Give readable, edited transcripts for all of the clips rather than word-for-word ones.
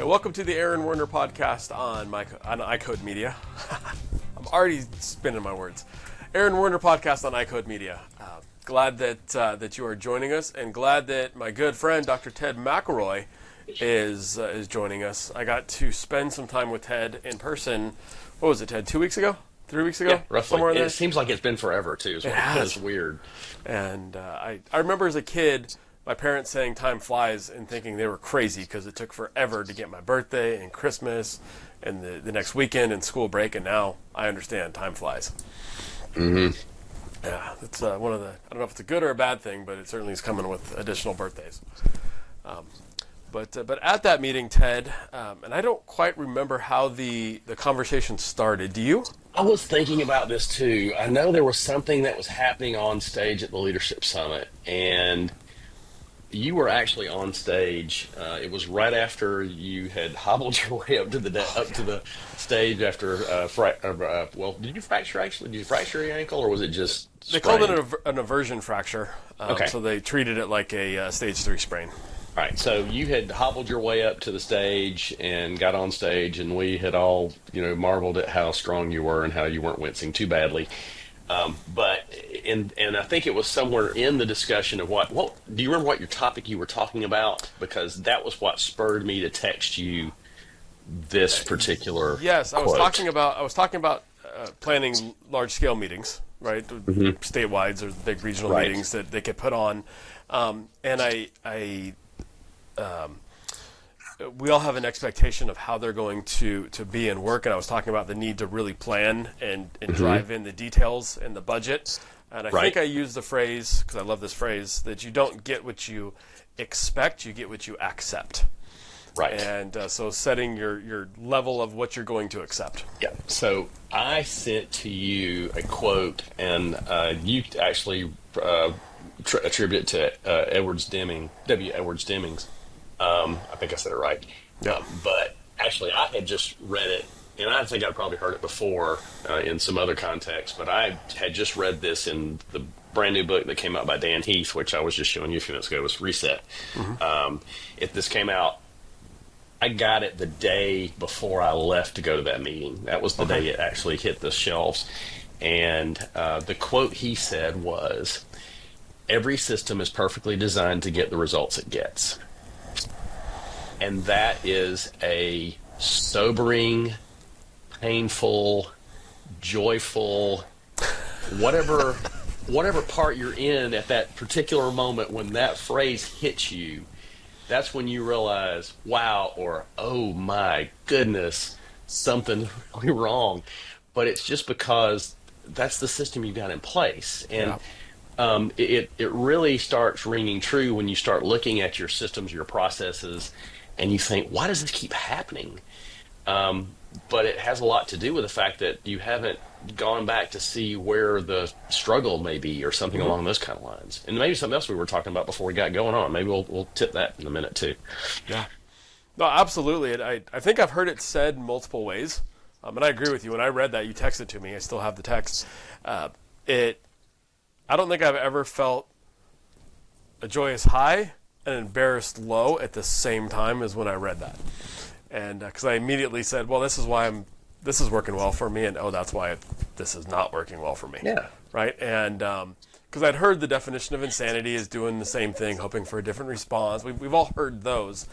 welcome to the Aaron Werner podcast on iCode Media. I'm already spinning my words. Aaron Werner podcast on iCode Media. Glad that you are joining us, and glad that my good friend Dr. Ted McElroy is joining us. I got to spend some time with Ted in person. What was it, Ted? 2 weeks ago? 3 weeks ago? Yeah, roughly. Somewhere in there? It seems like it's been forever too. It's weird. And I remember as a kid, my parents saying time flies and thinking they were crazy because it took forever to get my birthday and Christmas and the next weekend and school break, and now I understand time flies. Mm-hmm. Yeah, it's one of the, I don't know if it's a good or a bad thing, but it certainly is coming with additional birthdays. But at that meeting, Ted, and I don't quite remember how the conversation started. Do you? I was thinking about this too. I know there was something that was happening on stage at the Leadership Summit, and you were actually on stage. It was right after you had hobbled your way up to the stage after did you fracture actually? Did you fracture your ankle, or was it just They sprained? called it an aversion fracture. Okay. So they treated it like a stage 3 sprain. All right, so you had hobbled your way up to the stage and got on stage, and we had all, marveled at how strong you were and how you weren't wincing too badly. But I think it was somewhere in the discussion of what do you remember what your topic you were talking about? Because that was what spurred me to text you this particular. Yes, I was quote. talking about planning large scale meetings, right? Mm-hmm. Statewide or big regional Right. meetings that they could put on, and we all have an expectation of how they're going to be and work, and I was talking about the need to really plan and drive in the details and the budget. And I think I used the phrase, because I love this phrase, that you don't get what you expect, you get what you accept. Right. And so setting your level of what you're going to accept. Yeah. So I sent to you a quote, and you actually attribute it to Deming. I think I said it right. Yeah. But actually, I had just read it, and I think I'd probably heard it before in some other context, but I had just read this in the brand new book that came out by Dan Heath, which I was just showing you a few minutes ago. It was Reset. Mm-hmm. If this came out, I got it the day before I left to go to that meeting. That was the day it actually hit the shelves. And the quote he said was, "Every system is perfectly designed to get the results it gets." And that is a sobering, painful, joyful, whatever part you're in at that particular moment when that phrase hits you, that's when you realize, wow, or oh my goodness, something's really wrong. But it's just because that's the system you've got in place. And it really starts ringing true when you start looking at your systems, your processes, and you think, why does this keep happening? But it has a lot to do with the fact that you haven't gone back to see where the struggle may be, or something along those kind of lines. And maybe something else we were talking about before we got going on. Maybe we'll tip that in a minute too. Yeah. No, absolutely. I think I've heard it said multiple ways, and I agree with you. When I read that, you texted to me. I still have the text. I don't think I've ever felt a joyous high and an embarrassed low at the same time as when I read that. And because I immediately said, well, this is why this is working well for me, and oh, that's why this is not working well for me. Yeah. Right? And because I'd heard the definition of insanity is doing the same thing, hoping for a different response. We've all heard those.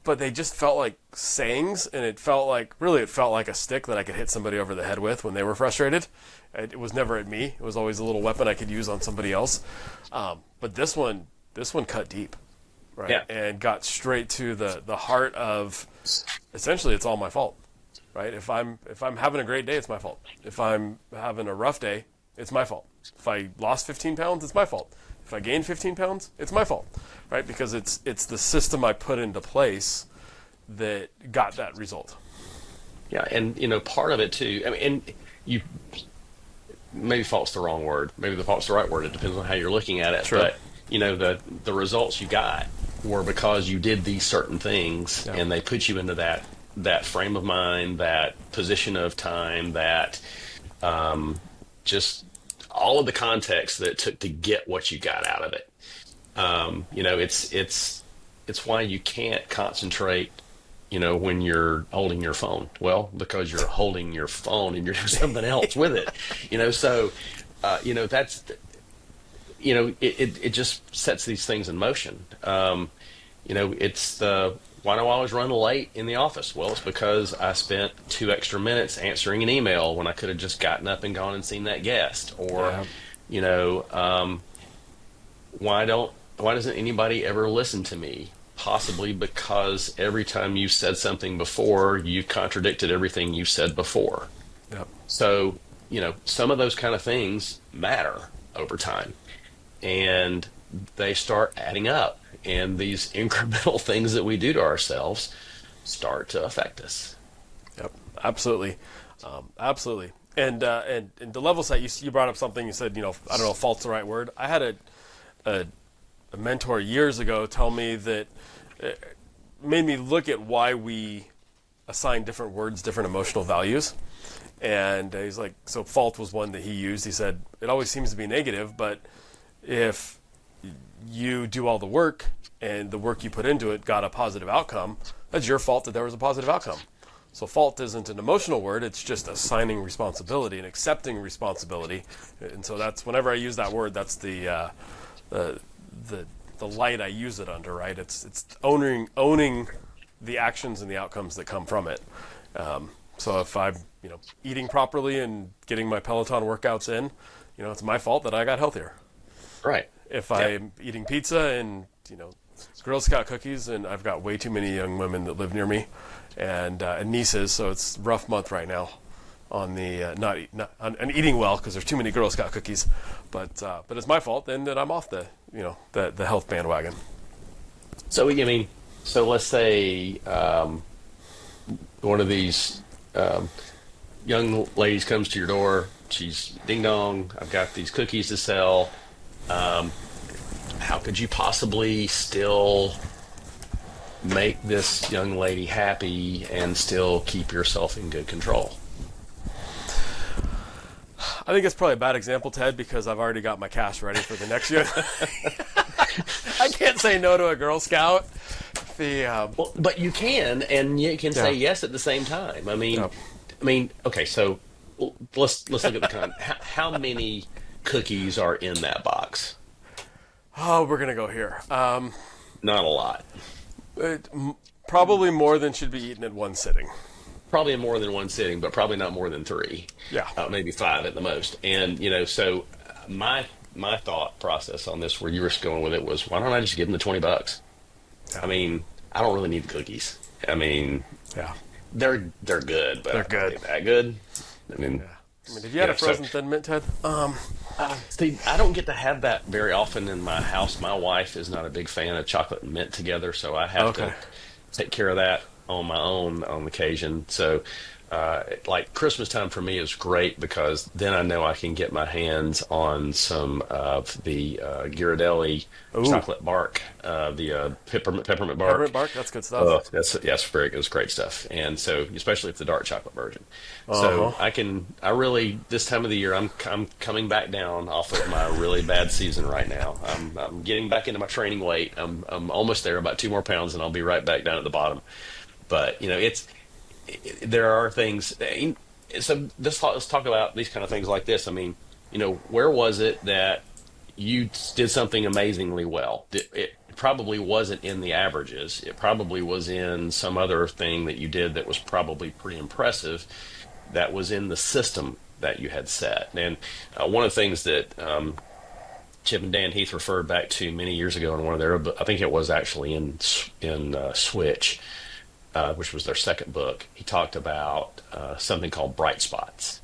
But they just felt like sayings, and it felt like a stick that I could hit somebody over the head with when they were frustrated. It was never at me. It was always a little weapon I could use on somebody else. But this one cut deep, right? Yeah. And got straight to the heart of, essentially, it's all my fault, right? If I'm having a great day, it's my fault. If I'm having a rough day, it's my fault. If I lost 15 pounds, it's my fault. If I gained 15 pounds, it's my fault, right? Because it's the system I put into place that got that result. Yeah, and part of it too. I mean, and you maybe fault's the wrong word. Maybe the fault's the right word. It depends on how you're looking at it. Sure. But the results you got were because you did these certain things, and they put you into that frame of mind, that position of time, that just all of the context that it took to get what you got out of it. It's why you can't concentrate when you're holding your phone? Well, because you're holding your phone and you're doing something else with it. So that's it just sets these things in motion. It's the why do I always run late in the office? Well, it's because I spent 2 extra minutes answering an email when I could have just gotten up and gone and seen that guest. Or, Yeah. you know, um, why doesn't anybody ever listen to me? Possibly because every time you said something before, you've contradicted everything you said before. Yep. So, some of those kind of things matter over time, and they start adding up. And these incremental things that we do to ourselves start to affect us. Yep. Absolutely. Absolutely. And the level set, you brought up something. You said, I don't know if fault's the right word. I had a mentor years ago tell me that made me look at why we assign different words different emotional values. And he's like, so fault was one that he used. He said, it always seems to be negative, but if you do all the work and the work you put into it got a positive outcome, that's your fault that there was a positive outcome. So fault isn't an emotional word, it's just assigning responsibility and accepting responsibility. And so that's, whenever I use that word, that's the light I use it under, right? It's owning the actions and the outcomes that come from it. So if I'm eating properly and getting my Peloton workouts in, it's my fault that I got healthier. Right. If I'm eating pizza and Girl Scout cookies, and I've got way too many young women that live near me, and nieces, so it's a rough month right now on the not on eating well because there's too many Girl Scout cookies, but it's my fault then that I'm off the the health bandwagon. So so let's say one of these young ladies comes to your door. She's ding dong. I've got these cookies to sell. How could you possibly still make this young lady happy and still keep yourself in good control? I think it's probably a bad example, Ted, because I've already got my cash ready for the next year. I can't say no to a Girl Scout. Well, but you can, and you can say yes at the same time. Okay. So let's look at the how many cookies are in that box? Oh, we're gonna go here. Not a lot. Probably more than should be eaten in one sitting. Probably in more than one sitting, but probably not more than 3. Yeah. Maybe 5 at the most. And so my thought process on this, where you were going with it, was why don't I just give them the $20? Yeah. I don't really need the cookies. Yeah. They're good, but they're good. Are they that good? Have you had a frozen Thin Mint, Ted? See, I don't get to have that very often in my house. My wife is not a big fan of chocolate and mint together, so I have to take care of that on my own on occasion. So, like Christmas time for me is great because then I know I can get my hands on some of the Ghirardelli chocolate bark, the peppermint bark. Peppermint bark, that's good stuff. That's very good. It's great stuff. And so, especially if the dark chocolate version. So I really, this time of the year, I'm coming back down off of my really bad season right now. I'm getting back into my training weight. I'm almost there, about 2 more pounds, and I'll be right back down at the bottom. But there are things. So let's talk about these kind of things like this. Where was it that you did something amazingly well? It probably wasn't in the averages. It probably was in some other thing that you did that was probably pretty impressive. That was in the system that you had set. And one of the things that Chip and Dan Heath referred back to many years ago in one of their, I think it was actually in Switch, which was their second book. He talked about something called bright spots.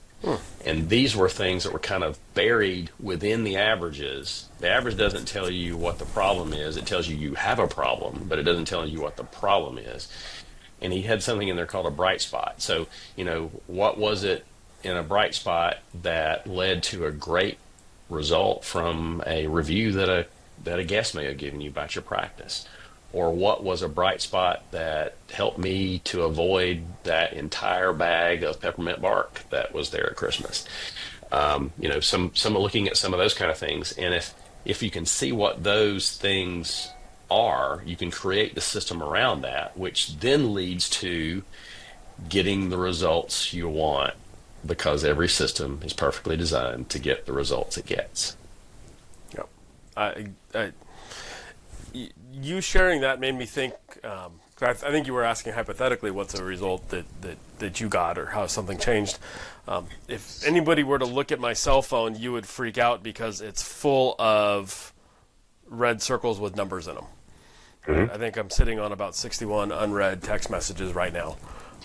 And these were things that were kind of buried within the averages. The average doesn't tell you what the problem is. It tells you you have a problem, but it doesn't tell you what the problem is. And he had something in there called a bright spot. So, what was it in a bright spot that led to a great result from a review that a guest may have given you about your practice? Or what was a bright spot that helped me to avoid that entire bag of peppermint bark that was there at Christmas? Some looking at some of those kind of things. And if you can see what those things are, you can create the system around that, which then leads to getting the results you want, because every system is perfectly designed to get the results it gets. Yep. You sharing that made me think. I think you were asking hypothetically, what's a result that you got, or how something changed. If anybody were to look at my cell phone, you would freak out because it's full of red circles with numbers in them. I think I'm sitting on about 61 unread text messages right now.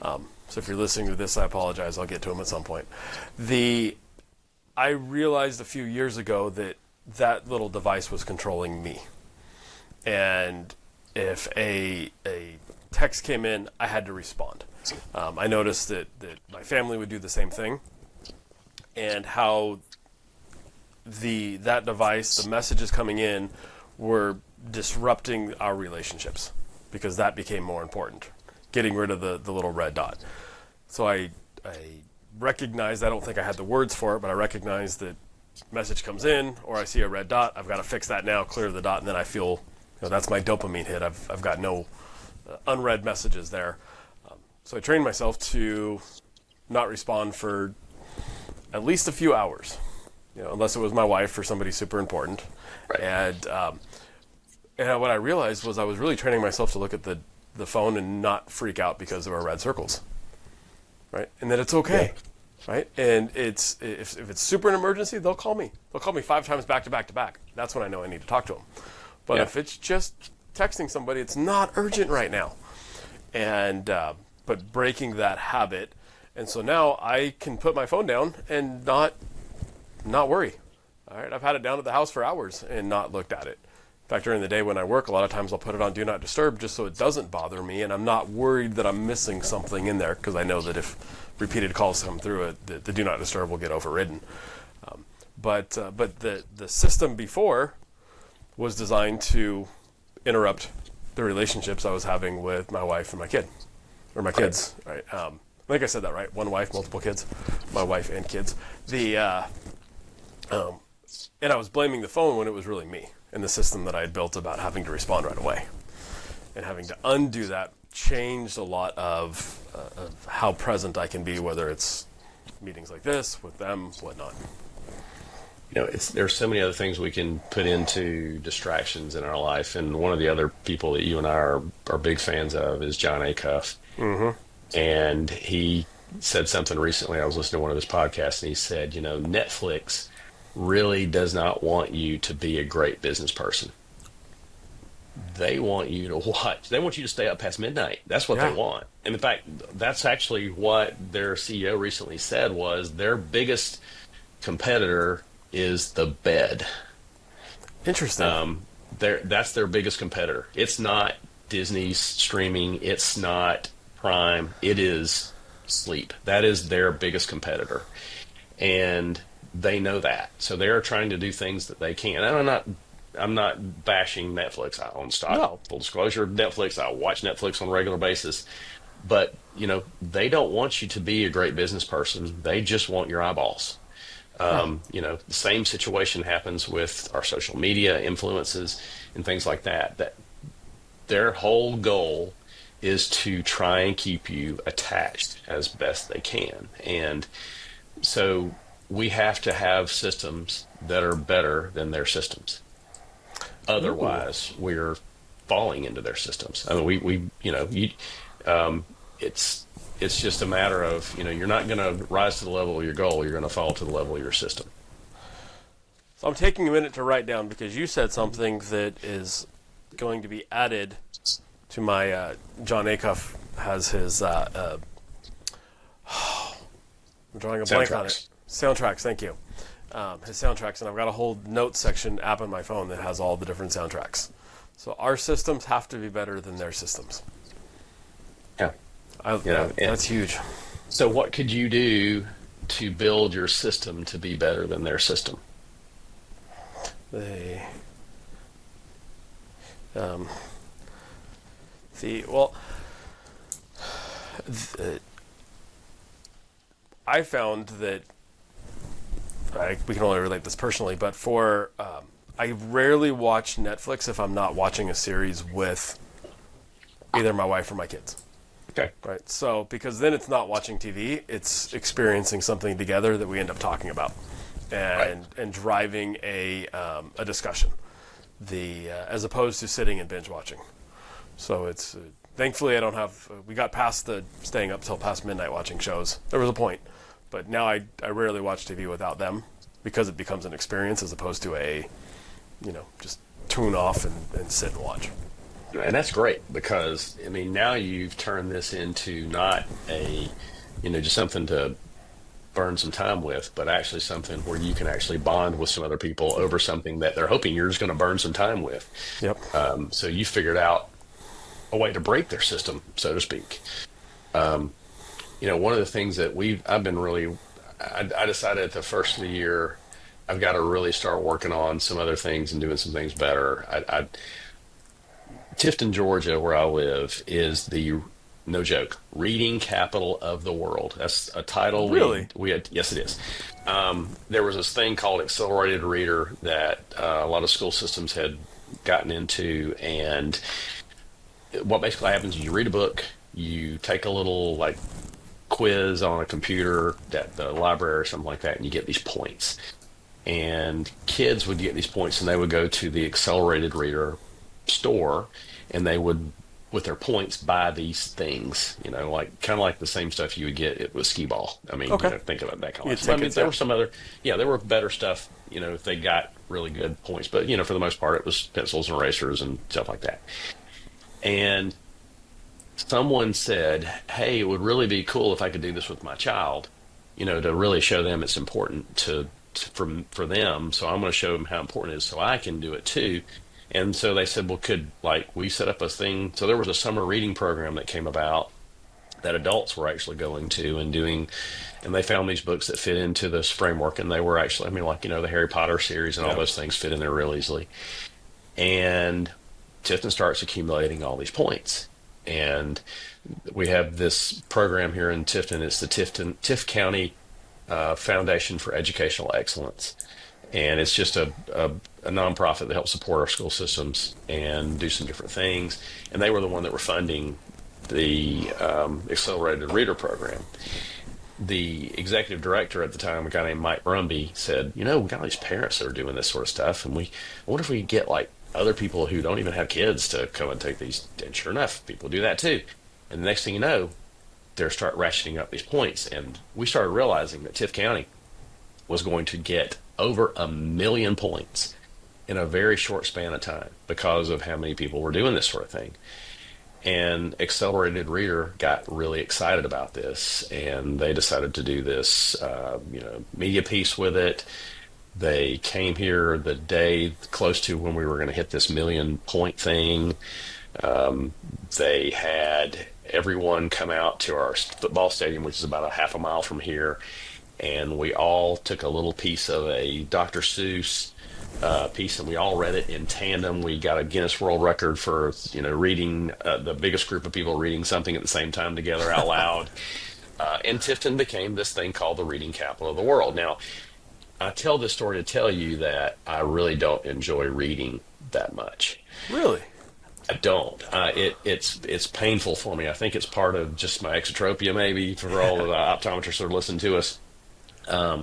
So if you're listening to this, I apologize. I'll get to them at some point. I realized a few years ago that little device was controlling me. And if a text came in, I had to respond. I noticed that my family would do the same thing, and how that device, the messages coming in, were disrupting our relationships, because that became more important, getting rid of the little red dot. So I recognized, I don't think I had the words for it, but I recognized that message comes in, or I see a red dot, I've got to fix that now, clear the dot, and then I feel, that's my dopamine hit. I've got no unread messages there. So I trained myself to not respond for at least a few hours, unless it was my wife or somebody super important. Right. And what I realized was I was really training myself to look at the phone and not freak out because there were red circles, right? And that it's okay, right? And if it's super an emergency, they'll call me. They'll call me 5 times back to back to back. That's when I know I need to talk to them. But if it's just texting somebody, it's not urgent right now. And but breaking that habit, and so now I can put my phone down and not worry. All right, I've had it down at the house for hours and not looked at it. In fact, during the day when I work, a lot of times I'll put it on Do Not Disturb just so it doesn't bother me, and I'm not worried that I'm missing something in there, because I know that if repeated calls come through it, the Do Not Disturb will get overridden. But the system before was designed to interrupt the relationships I was having with my wife and my kid, or my kids. Right? I think I said that right. One wife, multiple kids. My wife and kids. And I was blaming the phone when it was really me and the system that I had built about having to respond right away. And having to undo that changed a lot of how present I can be, whether it's meetings like this, with them, whatnot. There's so many other things we can put into distractions in our life. And one of the other people that you and I are big fans of is John Acuff. Mm-hmm. And he said something recently. I was listening to one of his podcasts, and he said, Netflix really does not want you to be a great business person. They want you to watch. They want you to stay up past midnight. That's what they want. And in fact, that's actually what their CEO recently said, was their biggest competitor is the bed. Interesting. That's their biggest competitor. It's not Disney's streaming. It's not Prime. It is sleep. That is their biggest competitor. And they know that. So they're trying to do things that they can. And I'm not bashing Netflix. I own stock. No. Full disclosure, Netflix. I watch Netflix on a regular basis. But, they don't want you to be a great business person. They just want your eyeballs. The same situation happens with our social media influences and things like that. That their whole goal is to try and keep you attached as best they can. And so we have to have systems that are better than their systems. Otherwise, we're falling into their systems. I mean, it's just a matter of, you're not going to rise to the level of your goal. You're going to fall to the level of your system. So I'm taking a minute to write down, because you said something that is going to be added to my, John Acuff has his, I'm drawing a blank on it. Soundtracks, thank you. His soundtracks, and I've got a whole notes section app on my phone that has all the different soundtracks. So our systems have to be better than their systems. Yeah. That's huge. So what could you do to build your system to be better than their system? I found that we can only relate this personally, but for I rarely watch Netflix if I'm not watching a series with either my wife or my kids. Okay. Right. So, because then it's not watching TV, it's experiencing something together that we end up talking about and driving a discussion, as opposed to sitting and binge watching. So it's thankfully I don't have. We got past the staying up till past midnight watching shows. There was a point, but now I rarely watch TV without them because it becomes an experience as opposed to just tune off and sit and watch. And that's great because, I mean, now you've turned this into not just something to burn some time with, but actually something where you can actually bond with some other people over something that they're hoping you're just going to burn some time with. Yep. So you figured out a way to break their system, so to speak. One of the things that I decided at the first of the year, I've got to really start working on some other things and doing some things better. Tifton, Georgia, where I live, is the, no joke, reading capital of the world. That's a title. Really? We had, yes, it is. There was this thing called accelerated reader that a lot of school systems had gotten into, and what basically happens is you read a book, you take a little quiz on a computer at the library or something like that, and you get these points. And kids would get these points, and they would go to the accelerated reader store, and they would, with their points, buy these things, kind of like the same stuff you would get with skee ball. I mean, Okay. think about that kind of stuff. I mean, there were some other, there were better stuff, if they got really good points, but for the most part, it was pencils and erasers and stuff like that. And someone said, hey, it would really be cool if I could do this with my child, to really show them it's important for them. So I'm going to show them how important it is so I can do it too. And so they said, well, could we set up a thing? So there was a summer reading program that came about that adults were actually going to and doing, and they found these books that fit into this framework, and they were actually, the Harry Potter series and all those things fit in there real easily. And Tifton starts accumulating all these points. And we have this program here in Tifton. It's the Tift County Foundation for Educational Excellence. And it's just a nonprofit that helps support our school systems and do some different things. And they were the one that were funding the accelerated reader program. The executive director at the time, a guy named Mike Brumby, said, we got all these parents that are doing this sort of stuff, and I wonder if we could get other people who don't even have kids to come and take these. And sure enough, people do that too. And the next thing you know, they start ratcheting up these points. And we started realizing that Tift County was going to get over 1 million points in a very short span of time because of how many people were doing this sort of thing. And Accelerated Reader got really excited about this, and they decided to do this, media piece with it. They came here the day close to when we were going to hit this 1 million point thing. They had everyone come out to our football stadium, which is about a half a mile from here, and we all took a little piece of a Dr. Seuss piece, and we all read it in tandem. We got a Guinness World Record for reading the biggest group of people reading something at the same time together out loud. And Tifton became this thing called the reading capital of the world. Now, I tell this story to tell you that I really don't enjoy reading that much. Really? I don't. It's painful for me. I think it's part of just my exotropia, maybe, for all of the optometrists that are listening to us. I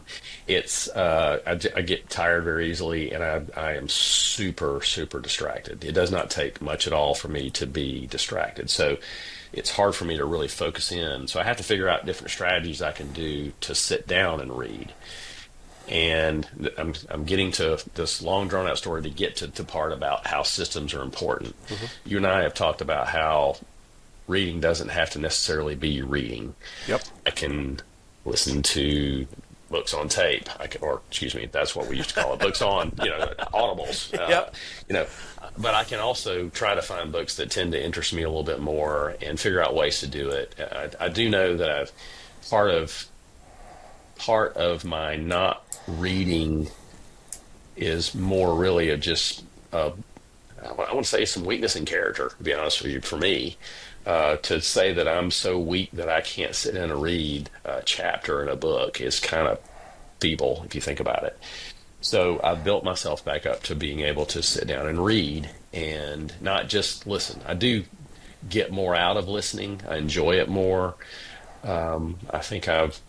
get tired very easily, and I am super, super distracted. It does not take much at all for me to be distracted. So it's hard for me to really focus in. So I have to figure out different strategies I can do to sit down and read. And I'm getting to this long drawn out story to get to the part about how systems are important. Mm-hmm. You and I have talked about how reading doesn't have to necessarily be reading. Yep. I can listen to books on tape. That's what we used to call it. Books on, audibles. Yep. But I can also try to find books that tend to interest me a little bit more and figure out ways to do it. I do know that part of my not reading is more really I want to say some weakness in character, to be honest with you, for me. To say that I'm so weak that I can't sit in and read a chapter in a book is kind of feeble if you think about it. So I built myself back up to being able to sit down and read and not just listen. I do get more out of listening. I enjoy it more. I think I've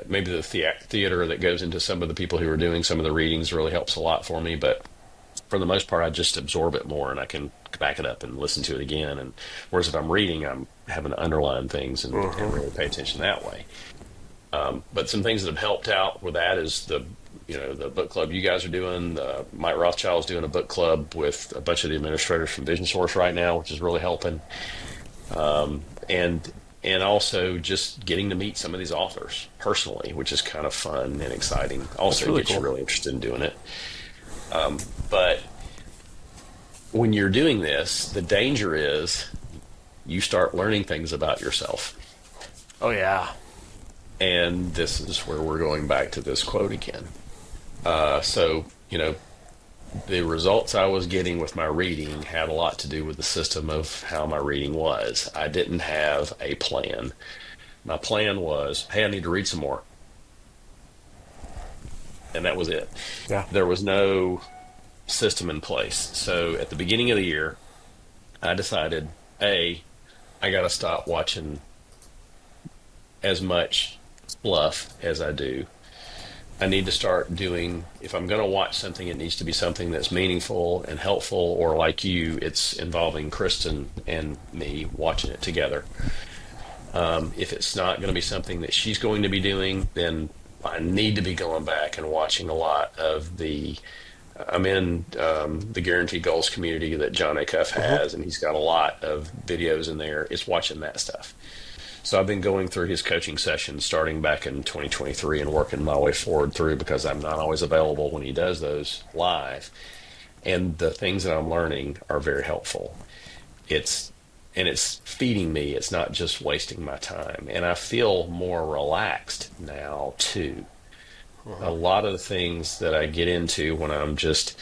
maybe the theater that goes into some of the people who are doing some of the readings really helps a lot for me. But for the most part, I just absorb it more and I can back it up and listen to it again. And whereas if I'm reading, I'm having to underline things and really pay attention that way. But some things that have helped out with that is the book club you guys are doing. Mike Rothschild's doing a book club with a bunch of the administrators from Vision Source right now, which is really helping. And also just getting to meet some of these authors personally, which is kind of fun and exciting. Also really gets you cool. really interested in doing it. But when you're doing this, the danger is you start learning things about yourself. Oh yeah. And this is where we're going back to this quote again. So, the results I was getting with my reading had a lot to do with the system of how my reading was. I didn't have a plan. My plan was, hey, I need to read some more. And that was it. Yeah. There was no system in place. So at the beginning of the year, I decided, I got to stop watching as much fluff as I do. I need to start doing, if I'm going to watch something, it needs to be something that's meaningful and helpful, or like you, it's involving Kristen and me watching it together. If it's not going to be something that she's going to be doing, then I need to be going back and watching a lot of I'm in the Guaranteed Goals community that John Acuff has, and he's got a lot of videos in there. It's watching that stuff. So I've been going through his coaching sessions starting back in 2023 and working my way forward through, because I'm not always available when he does those live. And the things that I'm learning are very helpful. It's feeding me. It's not just wasting my time. And I feel more relaxed now too. A lot of the things that I get into when I'm just,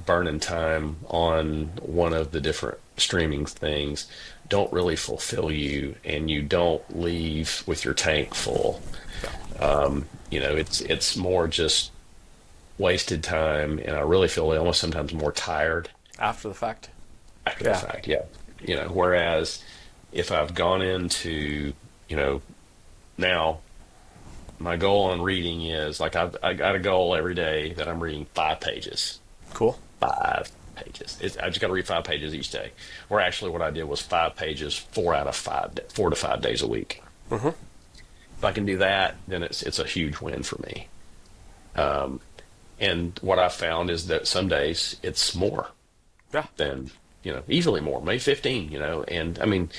burning time on one of the different streaming things don't really fulfill you, and you don't leave with your tank full. It's more just wasted time, and I really feel almost sometimes more tired After the fact. after the fact. Yeah. Whereas if I've gone into, now my goal on reading is like I got a goal every day that I'm reading 5 pages. Cool. 5 pages. I just got to read 5 pages each day. Or actually, what I did was 5 pages, 4 to 5 days a week. Mm-hmm. If I can do that, then it's a huge win for me. And what I found is that some days it's more than easily more, maybe 15. And I mean,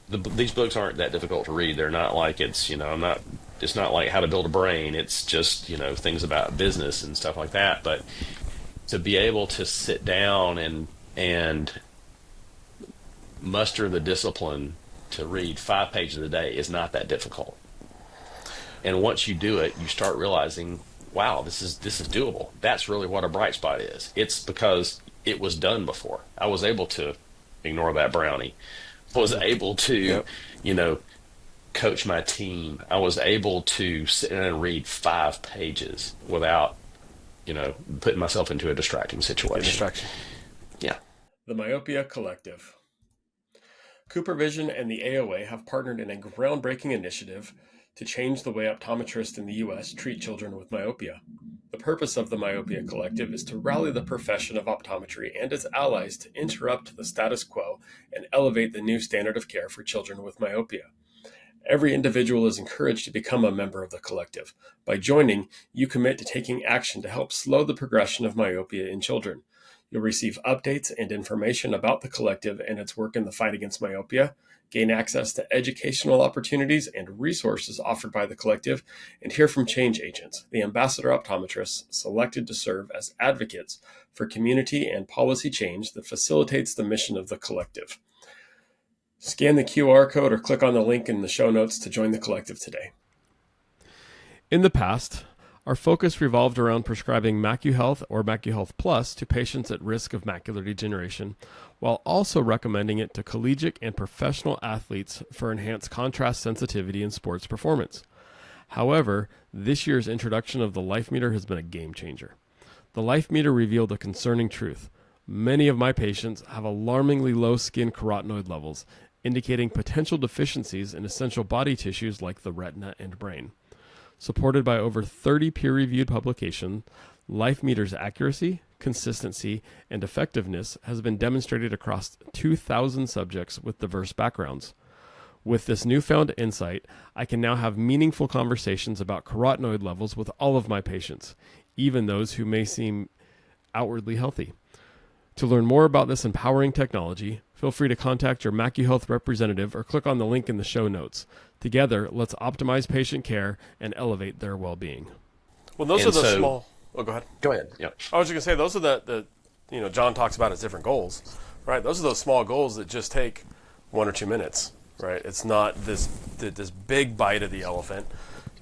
these books aren't that difficult to read. They're not like it's not like how to build a brain. It's just, things about business and stuff like that. But to be able to sit down and muster the discipline to read 5 pages a day is not that difficult. And once you do it, you start realizing, wow, this is doable. That's really what a bright spot is. It's because it was done before. I was able to ignore that brownie. I was able to, coach my team. I was able to sit down and read 5 pages without, putting myself into a distracting situation. Yeah. The Myopia Collective. Cooper Vision and the AOA have partnered in a groundbreaking initiative to change the way optometrists in the U.S. treat children with myopia. The purpose of the Myopia Collective is to rally the profession of optometry and its allies to interrupt the status quo and elevate the new standard of care for children with myopia. Every individual is encouraged to become a member of the collective. By joining, you commit to taking action to help slow the progression of myopia in children. You'll receive updates and information about the collective and its work in the fight against myopia, gain access to educational opportunities and resources offered by the collective, and hear from change agents, the ambassador optometrists selected to serve as advocates for community and policy change that facilitates the mission of the collective. Scan the QR code or click on the link in the show notes to join the collective today. In the past, our focus revolved around prescribing MacuHealth or MacuHealth Plus to patients at risk of macular degeneration, while also recommending it to collegiate and professional athletes for enhanced contrast sensitivity in sports performance. However, this year's introduction of the Life Meter has been a game changer. The Life Meter revealed a concerning truth. Many of my patients have alarmingly low skin carotenoid levels, indicating potential deficiencies in essential body tissues like the retina and brain. Supported by over 30 peer-reviewed publications, Life Meter's accuracy, consistency, and effectiveness has been demonstrated across 2,000 subjects with diverse backgrounds. With this newfound insight, I can now have meaningful conversations about carotenoid levels with all of my patients, even those who may seem outwardly healthy. To learn more about this empowering technology, feel free to contact your MacuHealth representative or click on the link in the show notes. Together, let's optimize patient care and elevate their well-being. Well, those are the small... Oh, go ahead. Go ahead. Yep. I was just going to say, those are the John talks about as different goals, right? Those are those small goals that just take 1 or 2 minutes, right? It's not this big bite of the elephant,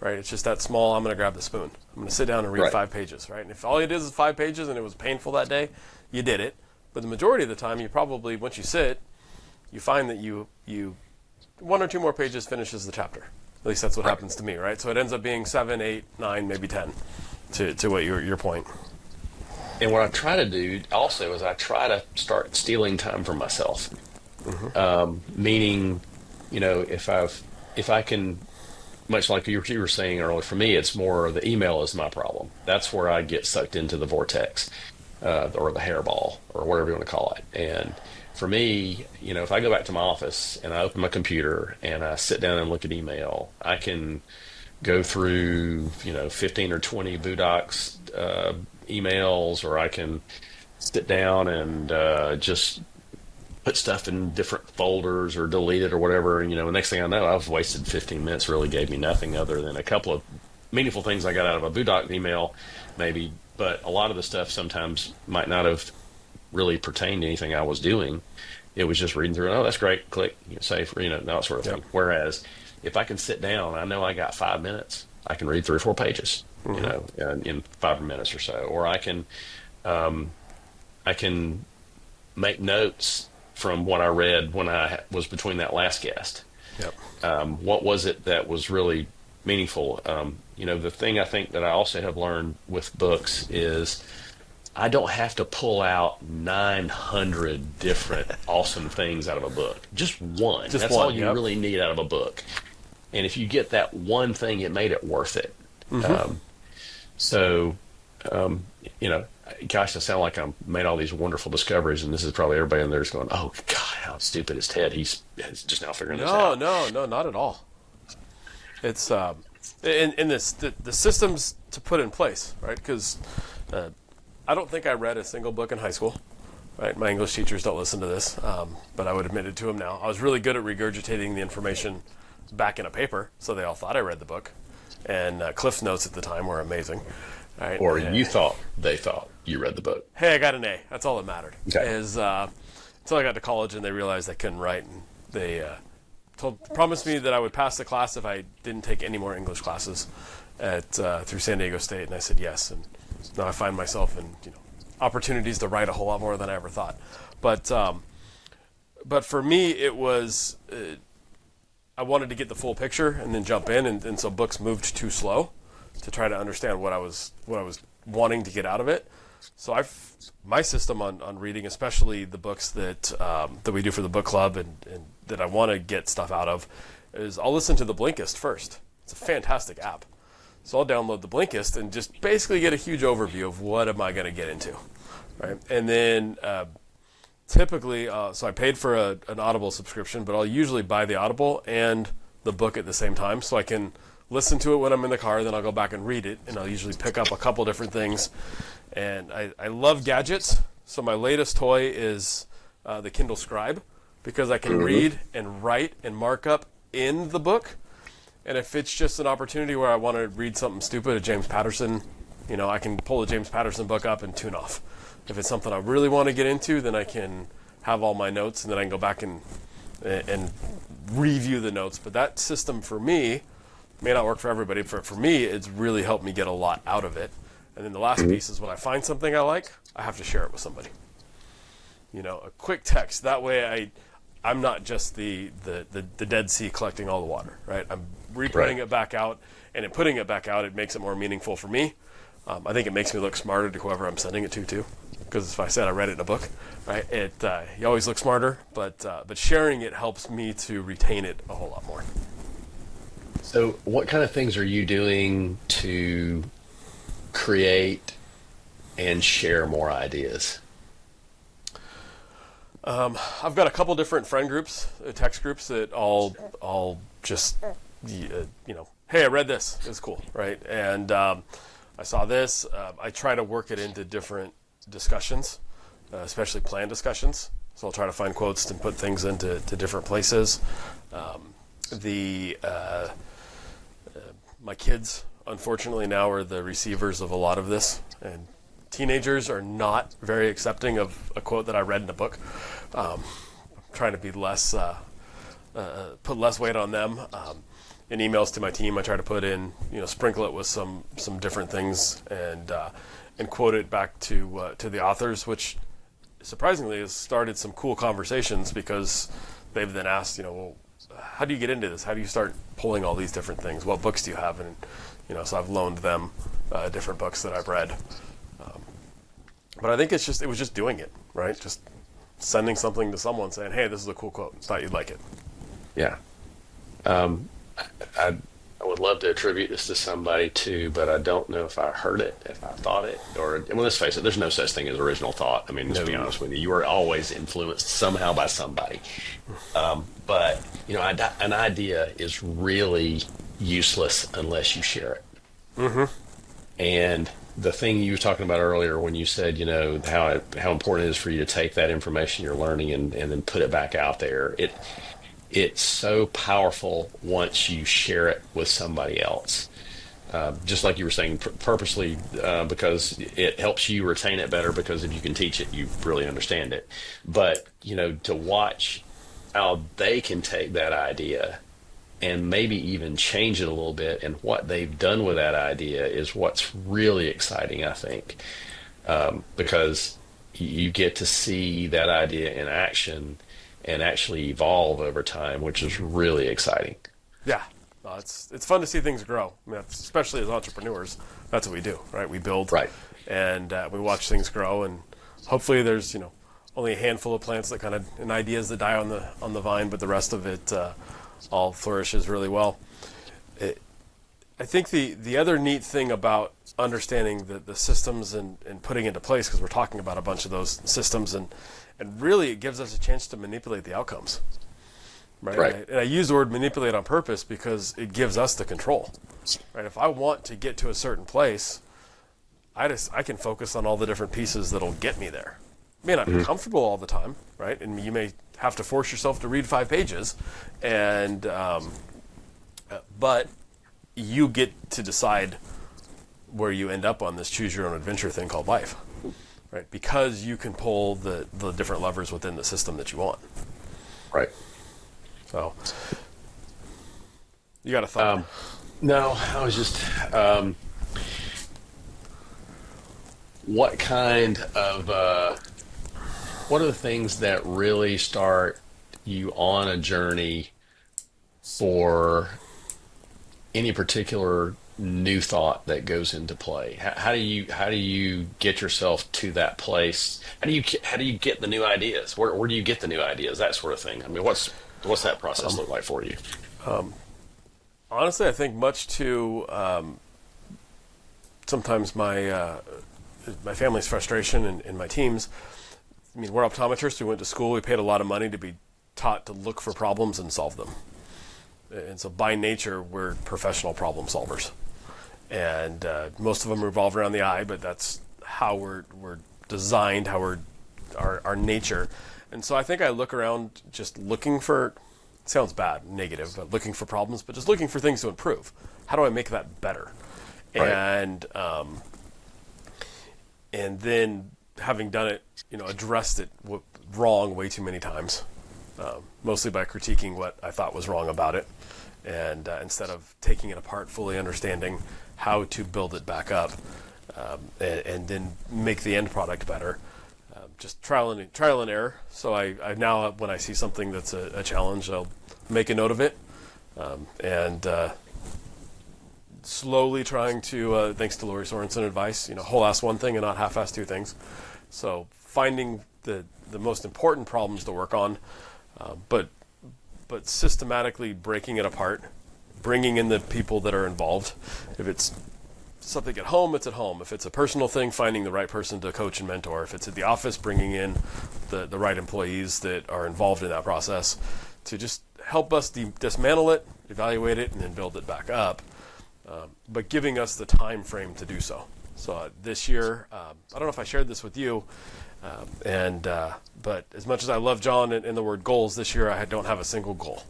right? It's just that small, I'm going to grab the spoon. I'm going to sit down and read 5 pages, right? And if all you did is 5 pages and it was painful that day, you did it. But the majority of the time, you probably, once you sit, you find that you 1 or 2 more pages finishes the chapter. At least that's what happens to me, right? So it ends up being 7, 8, 9, maybe 10 to what your point. And what I try to do also is I try to start stealing time for myself. Meaning, if I can, much like you were saying earlier, for me, it's more the email is my problem. That's where I get sucked into the vortex, or the hairball, or whatever you want to call it. And for me, if I go back to my office and I open my computer and I sit down and look at email, I can go through, 15 or 20 Budocs emails, or I can sit down and just put stuff in different folders or delete it or whatever. And, the next thing I know, I've wasted 15 minutes, really gave me nothing other than a couple of meaningful things I got out of a Budoc email, maybe. But a lot of the stuff sometimes might not have really pertained to anything I was doing. It was just reading through, oh, that's great, click, save, that sort of thing. Whereas if I can sit down, I know I got 5 minutes, I can read 3 or 4 pages, in 5 minutes or so. Or I can make notes from what I read when I was between that last guest. What was it that was really meaningful? The thing I think that I also have learned with books is I don't have to pull out 900 different awesome things out of a book. Just one. That's all you really need out of a book. And if you get that one thing, it made it worth it. Gosh, I sound like I made all these wonderful discoveries, and this is probably everybody in there is going, oh, God, how stupid is Ted? He's just now figuring this out. No, not at all. It's in the systems to put in place, right? Because I don't think I read a single book in high school. Right, my English teachers don't listen to this, but I would admit it to them now. I was really good at regurgitating the information back in a paper, so they all thought I read the book. And Cliff's notes at the time were amazing. Right? Or they thought you read the book. Hey, I got an A. That's all that mattered. Okay. Until I got to college and they realized I couldn't write, and they promised me that I would pass the class if I didn't take any more English classes through San Diego State, and I said yes. And now I find myself in opportunities to write a whole lot more than I ever thought. But for me, it was I wanted to get the full picture and then jump in, and so books moved too slow to try to understand what I was wanting to get out of it. So my system on reading, especially the books that we do for the book club and that I want to get stuff out of, is I'll listen to the Blinkist first. It's a fantastic app. So I'll download the Blinkist and just basically get a huge overview of what am I going to get into, right? And then typically, so I paid for an Audible subscription, but I'll usually buy the Audible and the book at the same time, so I can listen to it when I'm in the car, then I'll go back and read it, and I'll usually pick up a couple different things. And I love gadgets, so my latest toy is the Kindle Scribe, because I can read and write and mark up in the book. And if it's just an opportunity where I want to read something stupid, a James Patterson, I can pull the James Patterson book up and tune off. If it's something I really want to get into, then I can have all my notes, and then I can go back and review the notes. But that system for me may not work for everybody. For me, it's really helped me get a lot out of it. And then the last piece is when I find something I like, I have to share it with somebody. A quick text. That way I'm not just the Dead Sea collecting all the water, right? I'm re-putting it back out, and in putting it back out, it makes it more meaningful for me. I think it makes me look smarter to whoever I'm sending it to, too. Because if I said I read it in a book, right, you always look smarter, but sharing it helps me to retain it a whole lot more. So, what kind of things are you doing to create and share more ideas? I've got a couple different friend groups, text groups that all just, hey, I read this. It's cool, right? And I saw this. I try to work it into different discussions, especially planned discussions. So I'll try to find quotes and put things into different places. My kids, unfortunately, now are the receivers of a lot of this, and teenagers are not very accepting of a quote that I read in a book. I'm trying to be less, put less weight on them. In emails to my team, I try to put in, sprinkle it with some different things and quote it back to the authors, which surprisingly has started some cool conversations because they've then asked, well, how do you get into this? How do you start pulling all these different things? What books do you have? And so I've loaned them different books that I've read. But I think it was just doing it, right? Just sending something to someone saying, hey, this is a cool quote. Thought you'd like it. Yeah. I would love to attribute this to somebody too, but I don't know if I heard it, if I thought it, let's face it, there's no such thing as original thought. I mean, let's be honest with you. You are always influenced somehow by somebody. But, an idea is really useless unless you share it. Mm-hmm. And the thing you were talking about earlier when you said, how important it is for you to take that information you're learning and then put it back out there. It's so powerful once you share it with somebody else. Just like you were saying, purposely, because it helps you retain it better, because if you can teach it, you really understand it. But, to watch how they can take that idea and maybe even change it a little bit, and what they've done with that idea is what's really exciting, I think, because you get to see that idea in action and actually evolve over time, which is really exciting. Yeah, it's fun to see things grow. I mean, especially as entrepreneurs, that's what we do, right? We build, right, and we watch things grow, and hopefully there's only a handful of plants that and ideas that die on the vine, but the rest of it all flourishes really well. I think the other neat thing about understanding the systems and putting into place, because we're talking about a bunch of those systems, and really it gives us a chance to manipulate the outcomes. Right. And I use the word manipulate on purpose because it gives us the control. Right. If I want to get to a certain place, I can focus on all the different pieces that'll get me there. It may not be comfortable all the time, right? And you may have to force yourself to read 5 pages, and but you get to decide where you end up on this choose your own adventure thing called life, right? Because you can pull the different levers within the system that you want. Right. So, you got a thought? No, I was just, what are the things that really start you on a journey for any particular new thought that goes into play? How do you get yourself to that place? How do you get the new ideas? Where do you get the new ideas? That sort of thing. I mean, what's that process look like for you? Honestly, I think much to sometimes my family's frustration and my team's. I mean, we're optometrists. We went to school. We paid a lot of money to be taught to look for problems and solve them. And so by nature, we're professional problem solvers. And most of them revolve around the eye, but that's how we're designed, how our nature. And so I think I look around just looking for, it sounds bad, negative, but looking for problems, but just looking for things to improve. How do I make that better? Right. And then having done it, addressed it wrong way too many times, mostly by critiquing what I thought was wrong about it. And instead of taking it apart, fully understanding how to build it back up and then make the end product better. just trial and error. So I now, when I see something that's a challenge, I'll make a note of it, and slowly trying to, thanks to Lori Sorensen advice, whole-ass one thing and not half-ass two things. So finding the most important problems to work on, but systematically breaking it apart, bringing in the people that are involved. If it's something at home, it's at home. If it's a personal thing, finding the right person to coach and mentor. If it's at the office, bringing in the right employees that are involved in that process to just help us dismantle it, evaluate it, and then build it back up. But giving us the time frame to do so. So this year, I don't know if I shared this with you, but as much as I love John and the word goals, this year I don't have a single goal,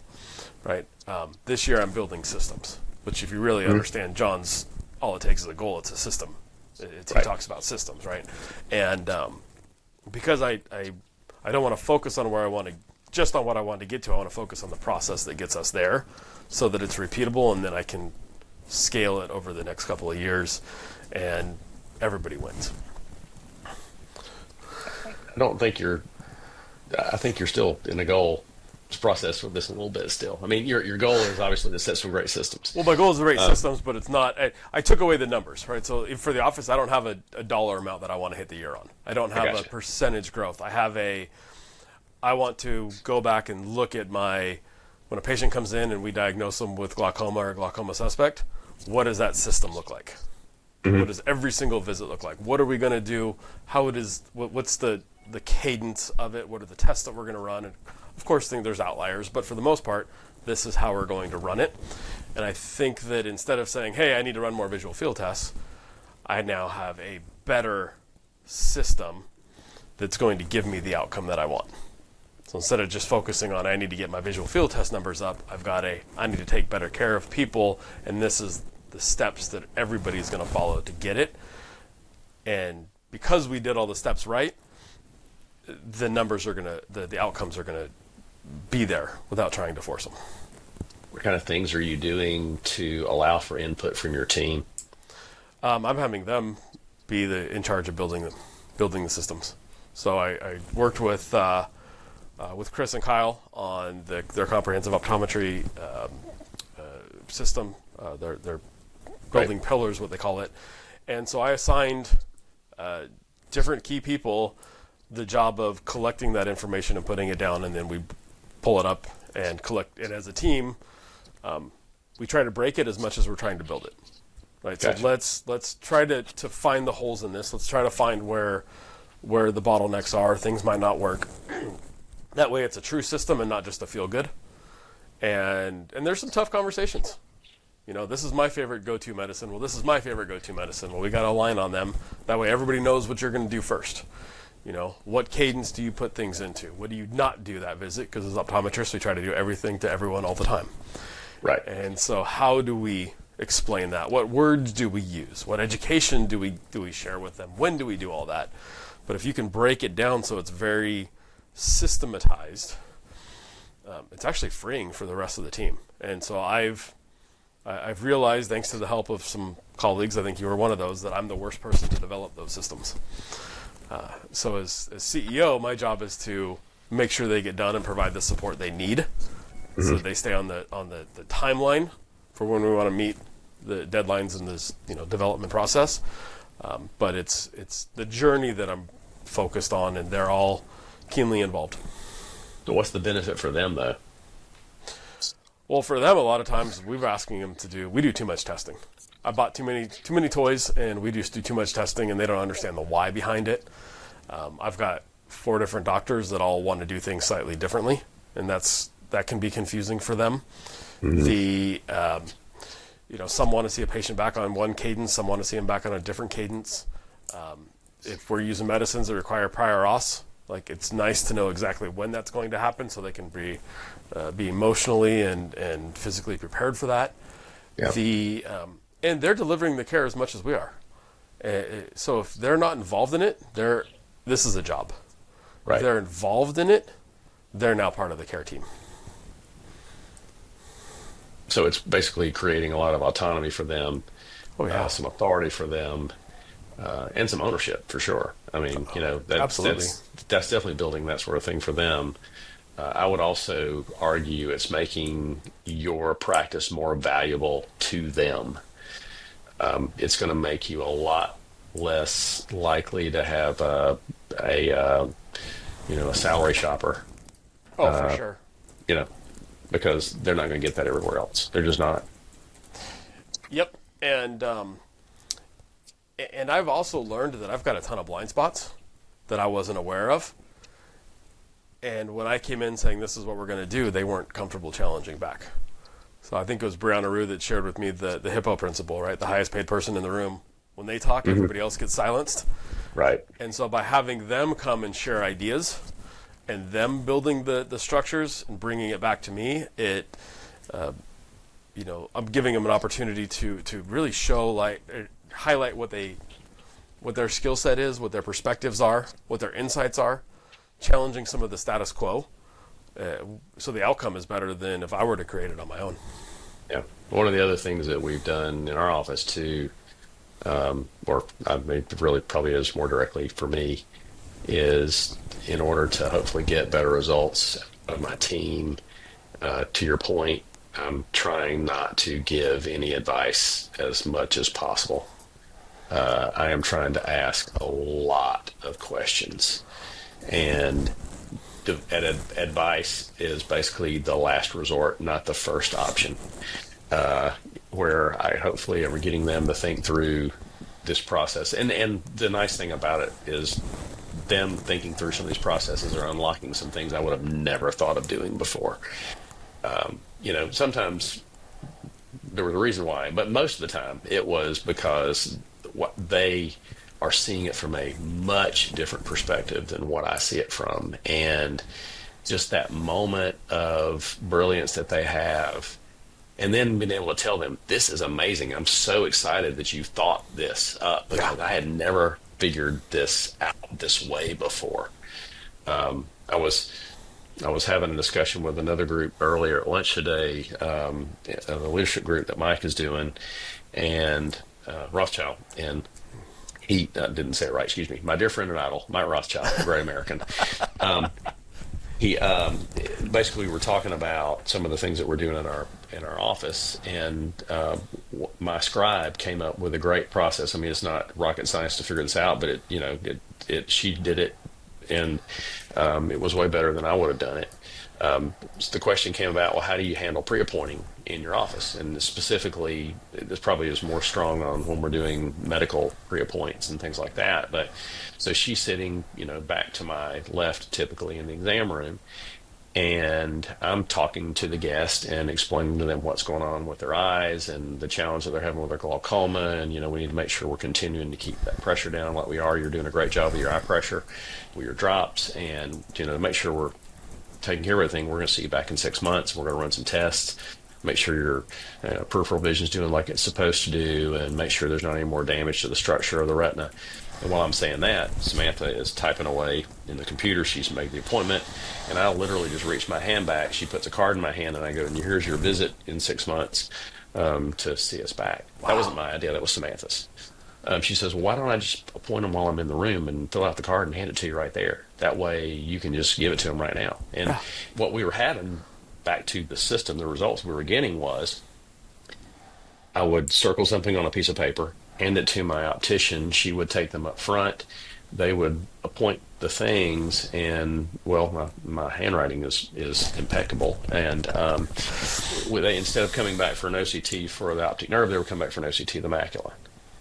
right? This year I'm building systems, which if you really understand John's, all it takes is a goal, it's a system. He talks about systems, right? And because I don't want to focus on where I want to, just on what I want to get to, I want to focus on the process that gets us there so that it's repeatable, and then I can scale it over the next couple of years, and everybody wins. I think you're still in the goal process for this a little bit still. I mean, your goal is obviously to set some great systems. Well, my goal is to rate systems, but it's not. I took away the numbers, right? So for the office, I don't have a dollar amount that I want to hit the year on. I don't have a percentage growth. I want to go back and look at when a patient comes in and we diagnose them with glaucoma or glaucoma suspect, what does that system look like? What does every single visit look like? What are we going to do? What's the cadence of it? What are the tests that we're going to run? And of course, there's outliers, but for the most part, this is how we're going to run it. And I think that instead of saying, hey, I need to run more visual field tests, I now have a better system that's going to give me the outcome that I want. So instead of just focusing on, I need to get my visual field test numbers up, I need to take better care of people, and this is the steps that everybody's going to follow to get it. And because we did all the steps right, the numbers are going to, the outcomes are going to be there without trying to force them. What kind of things are you doing to allow for input from your team? I'm having them be in charge of building the systems. So I worked with Chris and Kyle on their comprehensive optometry system. They're building pillars, what they call it. And so I assigned different key people the job of collecting that information and putting it down, and then we pull it up and collect it as a team. We try to break it as much as we're trying to build it. Right. Gotcha. So let's try to find the holes in this. Let's try to find where the bottlenecks are. Things might not work. That way it's a true system and not just a feel good. And there's some tough conversations. This is my favorite go-to medicine. Well, this is my favorite go-to medicine. Well, we got to align on them. That way everybody knows what you're going to do first. What cadence do you put things into? What do you not do that visit? Because as optometrists, we try to do everything to everyone all the time. Right. And so how do we explain that? What words do we use? What education do we share with them? When do we do all that? But if you can break it down so it's very systematized, it's actually freeing for the rest of the team. And so I've realized, thanks to the help of some colleagues, I think you were one of those, that I'm the worst person to develop those systems. So as CEO, my job is to make sure they get done and provide the support they need, so that they stay on the timeline for when we want to meet the deadlines in this development process. But it's the journey that I'm focused on, and they're all keenly involved. So what's the benefit for them, though? Well, for them, a lot of times we do too much testing. I bought too many toys, and we just do too much testing, and they don't understand the why behind it. I've got 4 different doctors that all want to do things slightly differently, and that can be confusing for them. Some want to see a patient back on one cadence, some want to see him back on a different cadence. If we're using medicines that require prior auths, it's nice to know exactly when that's going to happen, so they can be emotionally and physically prepared for that. Yep. And they're delivering the care as much as we are. So if they're not involved in it, this is a job. Right. If they're involved in it, they're now part of the care team. So it's basically creating a lot of autonomy for them, some authority for them, and some ownership for sure. I mean, Absolutely. that's definitely building that sort of thing for them. I would also argue it's making your practice more valuable to them. It's going to make you a lot less likely to have a salary shopper, Oh, for sure. you know, because they're not going to get that everywhere else. They're just not. Yep. And I've also learned that I've got a ton of blind spots that I wasn't aware of. And when I came in saying this is what we're going to do, they weren't comfortable challenging back. So I think it was Brianna Rue that shared with me the hippo principle, right? The highest paid person in the room. When they talk, everybody else gets silenced. Right. And so by having them come and share ideas and them building the structures and bringing it back to me, I'm giving them an opportunity to really show, highlight what their skill set is, what their perspectives are, what their insights are, challenging some of the status quo. So the outcome is better than if I were to create it on my own. Yeah. One of the other things that we've done in our office too, or I mean, really probably is more directly for me, is in order to hopefully get better results of my team, to your point, I'm trying not to give any advice as much as possible. I am trying to ask a lot of questions, and advice is basically the last resort, not the first option. Where I hopefully am getting them to think through this process, and the nice thing about it is them thinking through some of these processes are unlocking some things I would have never thought of doing before. Sometimes there was a reason why, but most of the time it was because what they are seeing it from a much different perspective than what I see it from. And just that moment of brilliance that they have, and then being able to tell them, this is amazing. I'm so excited that you thought this up, because I had never figured this out this way before. I was having a discussion with another group earlier at lunch today, a leadership group that Mike is doing, and Rothschild, and he didn't say it right, excuse me. My dear friend and idol, Mike Rothschild, very American. He basically, we were talking about some of the things that we're doing in our office, and my scribe came up with a great process. I mean, it's not rocket science to figure this out, but she did it, and it was way better than I would have done it. So the question came about, well, how do you handle pre-appointing in your office? And specifically, this probably is more strong on when we're doing medical pre-appoints and things like that. But so she's sitting, back to my left, typically in the exam room, and I'm talking to the guest and explaining to them what's going on with their eyes and the challenge that they're having with their glaucoma. And, we need to make sure we're continuing to keep that pressure down like we are. You're doing a great job with your eye pressure, with your drops, and, to make sure we're taking care of everything. We're going to see you back in 6 months. We're going to run some tests, make sure your peripheral vision is doing like it's supposed to do, and make sure there's not any more damage to the structure of the retina. And while I'm saying that, Samantha is typing away in the computer. She's made the appointment, and I literally just reach my hand back. She puts a card in my hand, and I go, and here's your visit in 6 months to see us back. Wow. That wasn't my idea. That was Samantha's. She says, well, why don't I just appoint them while I'm in the room and fill out the card and hand it to you right there? That way you can just give it to them right now. And what we were having, back to the system, the results we were getting was, I would circle something on a piece of paper, hand it to my optician. She would take them up front. They would appoint the things, and my handwriting is impeccable. And instead of coming back for an OCT for the optic nerve, they would come back for an OCT of the macula,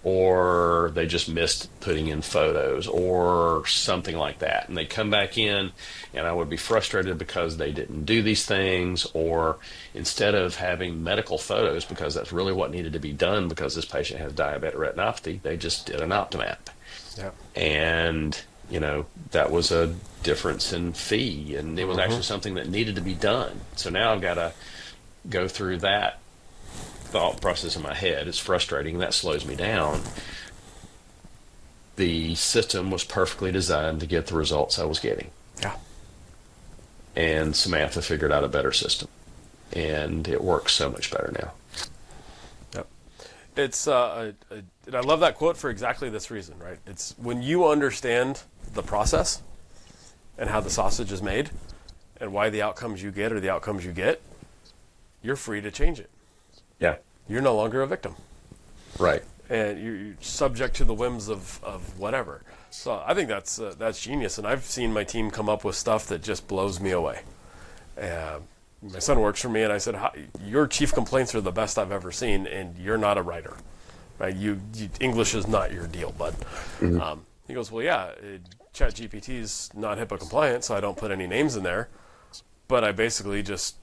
or they just missed putting in photos or something like that. And they'd come back in, and I would be frustrated because they didn't do these things, or instead of having medical photos, because that's really what needed to be done because this patient has diabetic retinopathy, they just did an Optimap. Yeah. And, that was a difference in fee, and it was actually something that needed to be done. So now I've got to go through that thought process in my head. It's frustrating. That slows me down. The system was perfectly designed to get the results I was getting. Yeah. And Samantha figured out a better system, and it works so much better now. Yep. It's and I love that quote for exactly this reason, right? It's when you understand the process and how the sausage is made and why the outcomes you get are the outcomes you get, you're free to change it. Yeah. You're no longer a victim. Right. And you're subject to the whims of whatever. So I think that's genius. And I've seen my team come up with stuff that just blows me away. My son works for me, and I said, your chief complaints are the best I've ever seen, and you're not a writer. Right? English is not your deal, bud. Mm-hmm. He goes, well, yeah, ChatGPT is not HIPAA compliant, so I don't put any names in there. But I basically just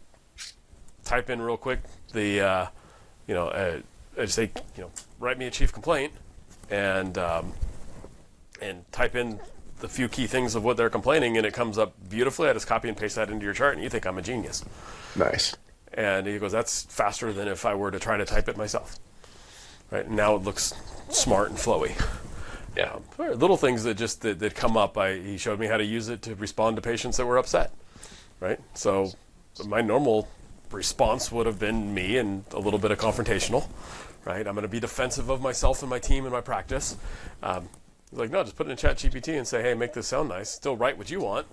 type in real quick I say, write me a chief complaint, and type in the few key things of what they're complaining, and it comes up beautifully. I just copy and paste that into your chart, and you think I'm a genius. Nice. And he goes, that's faster than if I were to try to type it myself. Right? And now it looks smart and flowy. Yeah. Little things that come up. He showed me how to use it to respond to patients that were upset. Right? So my normal response would have been me and a little bit of confrontational. Right? I'm going to be defensive of myself and my team and my practice. He's like, no, just put it in ChatGPT and say, hey, make this sound nice. Still write what you want.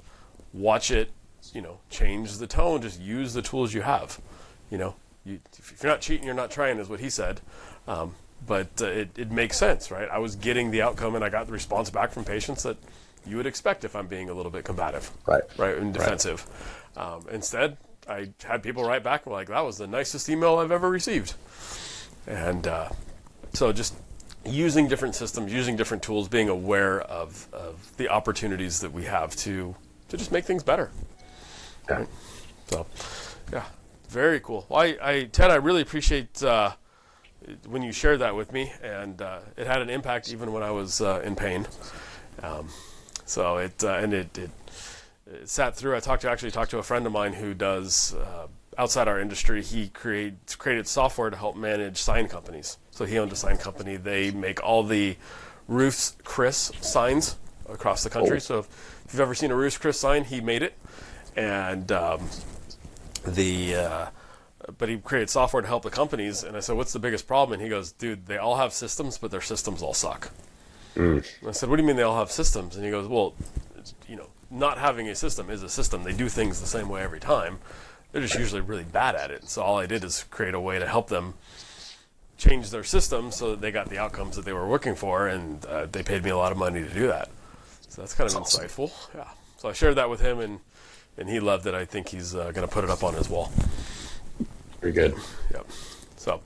Watch it, change the tone. Just use the tools you have. If you're not cheating, you're not trying, is what he said. But it makes sense, right? I was getting the outcome, and I got the response back from patients that you would expect if I'm being a little bit combative, right, and defensive. Right. Instead, I had people write back and were like, that was the nicest email I've ever received. And so just using different systems, using different tools, being aware of the opportunities that we have to just make things better. Yeah. Right? So, yeah, very cool. Well, Ted, I really appreciate when you shared that with me, and it had an impact even when I was in pain. So it sat through. I talked to a friend of mine who does outside our industry. He created software to help manage sign companies. So he owned a sign company. They make all the Ruth's Chris signs across the country. So if you've ever seen a Ruth's Chris sign, he made it. And but he created software to help the companies. And I said, what's the biggest problem? And he goes, dude, they all have systems, but their systems all suck. And I said, what do you mean they all have systems? And he goes, well, not having a system is a system. They do things the same way every time. They're just usually really bad at it. So all I did is create a way to help them change their system so that they got the outcomes that they were working for, and they paid me a lot of money to do that. So that's kind of insightful. Yeah. So I shared that with him, and he loved it. I think he's going to put it up on his wall. Very good. Yep. So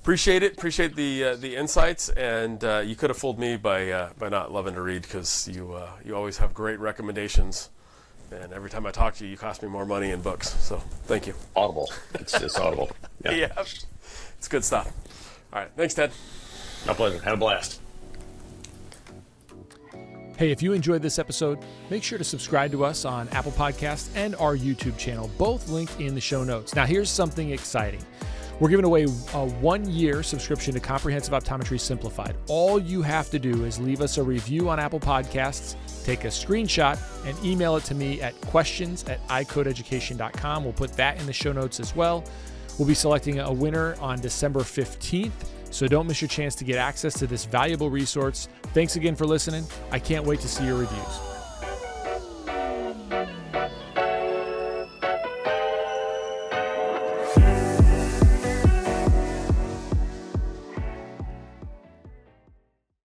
appreciate it. Appreciate the insights, and you could have fooled me by not loving to read, because you always have great recommendations. And every time I talk to you, you cost me more money in books. So thank you. Audible. It's Audible. Yeah. Yeah. It's good stuff. All right. Thanks, Ted. My pleasure. Had a blast. Hey, if you enjoyed this episode, make sure to subscribe to us on Apple Podcasts and our YouTube channel, both linked in the show notes. Now, here's something exciting. We're giving away a 1-year subscription to Comprehensive Optometry Simplified. All you have to do is leave us a review on Apple Podcasts, take a screenshot, and email it to me at questions@icodeeducation.com. We'll put that in the show notes as well. We'll be selecting a winner on December 15th, so don't miss your chance to get access to this valuable resource. Thanks again for listening. I can't wait to see your reviews.